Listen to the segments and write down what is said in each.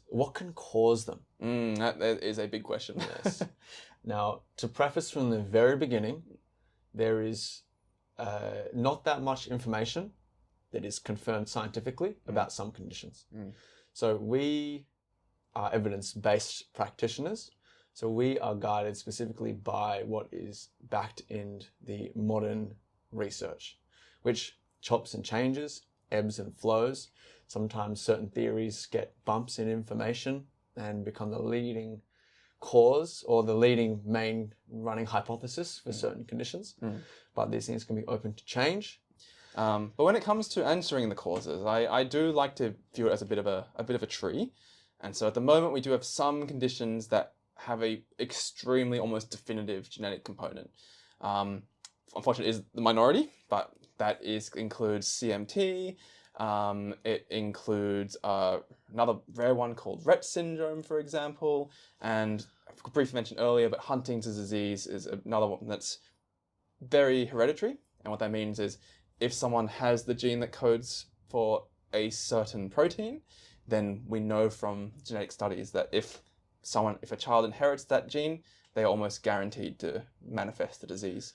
what can cause them? That is a big question. Yes. Now, to preface from the very beginning, there is not that much information that is confirmed scientifically about some conditions. So we are evidence-based practitioners. So we are guided specifically by what is backed in the modern research, which chops and changes, ebbs and flows. Sometimes certain theories get bumps in information and become the leading cause or the leading main running hypothesis for certain conditions. But these things can be open to change. But when it comes to answering the causes, I do like to view it as a bit of a tree. And so at the moment we do have some conditions that have a extremely almost definitive genetic component. Unfortunately, it is the minority, but that includes CMT. It includes another rare one called Rett syndrome, for example. And I briefly mentioned earlier, but Huntington's disease is another one that's very hereditary. And what that means is if someone has the gene that codes for a certain protein, then we know from genetic studies that if a child inherits that gene, they are almost guaranteed to manifest the disease.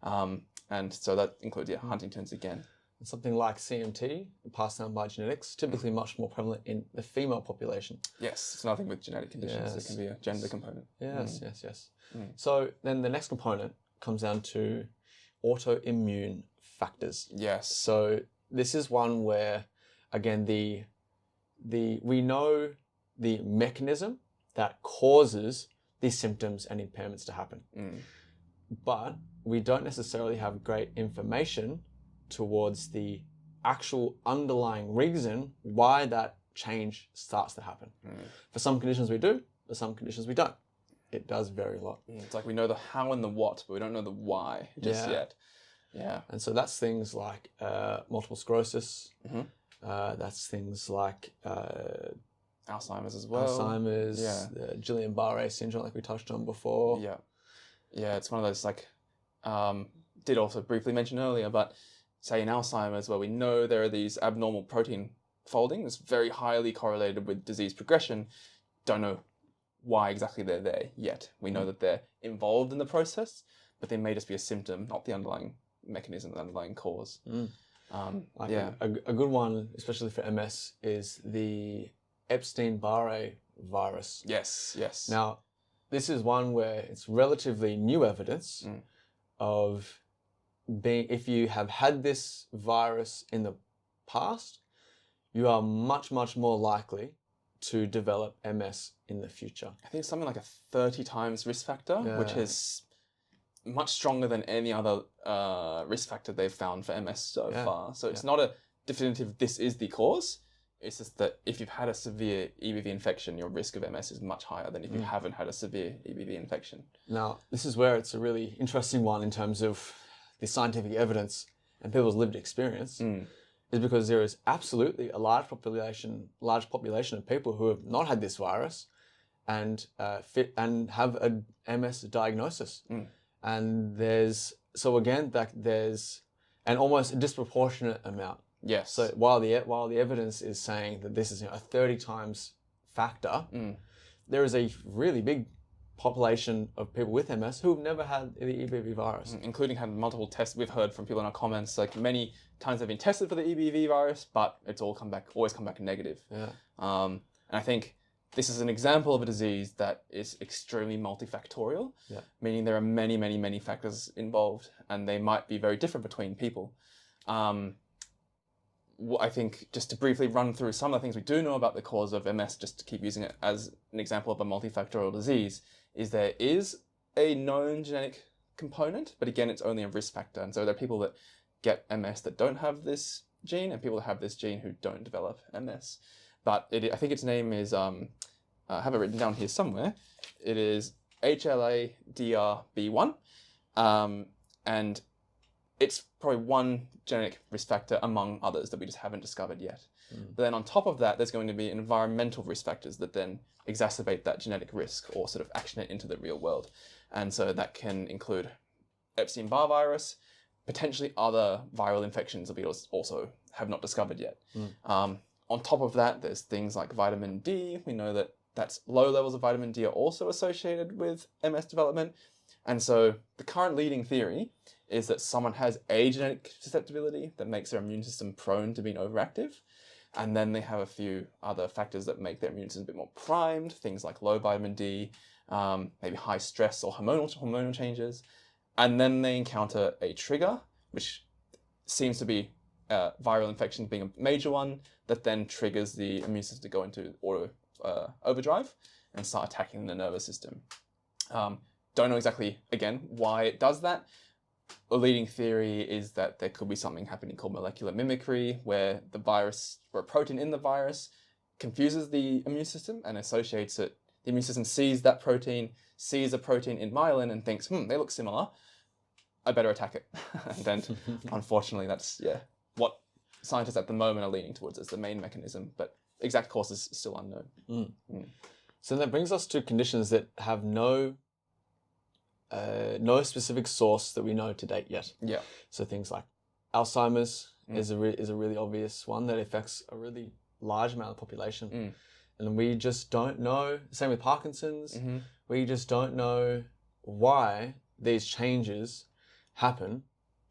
And so that includes Huntington's again. Something like CMT, passed down by genetics, typically much more prevalent in the female population. Yes, it's nothing with genetic conditions. Yes. It can be a gender component. Yes. So then the next component comes down to autoimmune factors. Yes. So this is one where, again, we know the mechanism that causes these symptoms and impairments to happen. But we don't necessarily have great information towards the actual underlying reason why that change starts to happen. For some conditions we do, for some conditions we don't. It does vary a lot. It's like we know the how and the what, but we don't know the why just yet. Yeah. And so that's things like multiple sclerosis. That's things like Alzheimer's as well. Alzheimer's, Guillain-Barré syndrome, like we touched on before. Yeah, it's one of those, like, did also briefly mention earlier, but say in Alzheimer's, where we know there are these abnormal protein foldings, very highly correlated with disease progression, don't know why exactly they're there yet. We know that they're involved in the process, but they may just be a symptom, not the underlying mechanism, the underlying cause. A good one, especially for MS, is the Epstein-Barr virus. Yes. Now, this is one where it's relatively new evidence of if you have had this virus in the past, you are much, much more likely to develop MS in the future. I think it's something like a 30 times risk factor, which is much stronger than any other risk factor they've found for MS so far. So it's not a definitive, this is the cause. It's just that if you've had a severe EBV infection, your risk of MS is much higher than if you haven't had a severe EBV infection. Now, this is where it's a really interesting one in terms of the scientific evidence and people's lived experience, is because there is absolutely a large population of people who have not had this virus and have a MS diagnosis. And there's an almost disproportionate amount. Yes. So while the evidence is saying that this is a 30 times factor, there is a really big population of people with MS who have never had the EBV virus. Including had multiple tests. We've heard from people in our comments, like many times they've been tested for the EBV virus, but it's always come back negative. And I think this is an example of a disease that is extremely multifactorial, meaning there are many, many, many factors involved, and they might be very different between people. I think just to briefly run through some of the things we do know about the cause of MS, just to keep using it as an example of a multifactorial disease, is there is a known genetic component, but again, it's only a risk factor. And so there are people that get MS that don't have this gene, and people that have this gene who don't develop MS. But I think its name is, I have it written down here somewhere. It is HLA-DRB1. And it's probably one genetic risk factor among others that we just haven't discovered yet. But then on top of that, there's going to be environmental risk factors that then exacerbate that genetic risk or sort of action it into the real world. And so that can include Epstein-Barr virus, potentially other viral infections that we also have not discovered yet. On top of that, there's things like vitamin D. We know that low levels of vitamin D are also associated with MS development. And so the current leading theory is that someone has a genetic susceptibility that makes their immune system prone to being overactive. And then they have a few other factors that make their immune system a bit more primed, things like low vitamin D, maybe high stress or hormonal changes. And then they encounter a trigger, which seems to be viral infection being a major one, that then triggers the immune system to go into auto overdrive and start attacking the nervous system. Don't know exactly, again, why it does that. A leading theory is that there could be something happening called molecular mimicry, where the virus, or a protein in the virus, confuses the immune system and associates it. The immune system sees that protein, sees a protein in myelin and thinks, they look similar, I better attack it. And then, unfortunately, that's what scientists at the moment are leaning towards as the main mechanism, but exact cause is still unknown. So that brings us to conditions that have no specific source that we know to date yet. Yeah. So things like Alzheimer's is a really obvious one that affects a really large amount of the population. And we just don't know, same with Parkinson's, we just don't know why these changes happen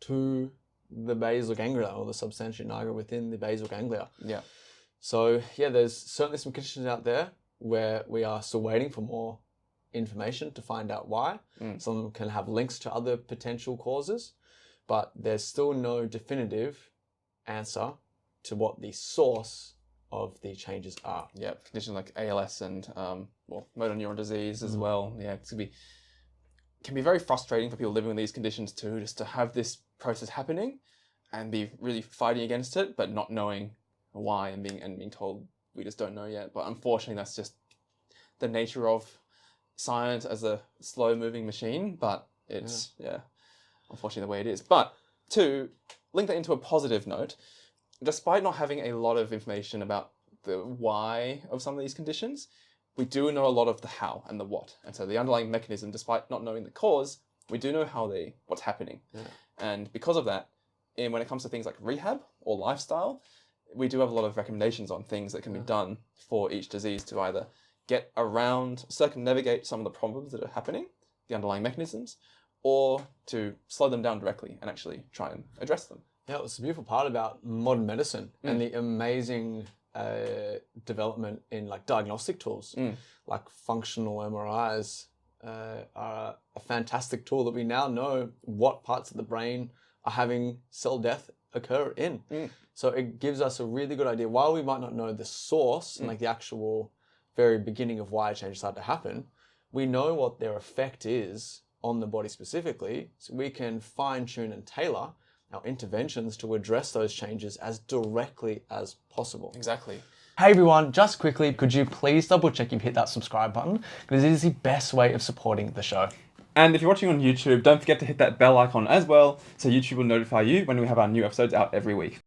to the basal ganglia or the substantia nigra within the basal ganglia. Yeah. So there's certainly some conditions out there where we are still waiting for more information to find out why. Some of them can have links to other potential causes, but there's still no definitive answer to what the source of the changes are. Yeah, conditions like ALS and motor neuron disease as well. Yeah, it can be very frustrating for people living with these conditions too, just to have this process happening and be really fighting against it, but not knowing why and being told we just don't know yet. But unfortunately, that's just the nature of science as a slow-moving machine. But it's unfortunately the way it is. But to link that into a positive note, despite not having a lot of information about the why of some of these conditions, we do know a lot of the how and the what. And so the underlying mechanism, despite not knowing the cause, we do know what's happening. And because of that, when it comes to things like rehab or lifestyle, we do have a lot of recommendations on things that can be done for each disease to either get around, circumnavigate some of the problems that are happening, the underlying mechanisms, or to slow them down directly and actually try and address them. Yeah, it's the beautiful part about modern medicine and the amazing development in like diagnostic tools, like functional MRIs are a fantastic tool that we now know what parts of the brain are having cell death occur in. So it gives us a really good idea. While we might not know the source and like the actual very beginning of why changes start to happen, we know what their effect is on the body specifically, so we can fine tune and tailor our interventions to address those changes as directly as possible. Exactly. Hey everyone, just quickly, could you please double check you've hit that subscribe button? Because it is the best way of supporting the show. And if you're watching on YouTube, don't forget to hit that bell icon as well, so YouTube will notify you when we have our new episodes out every week.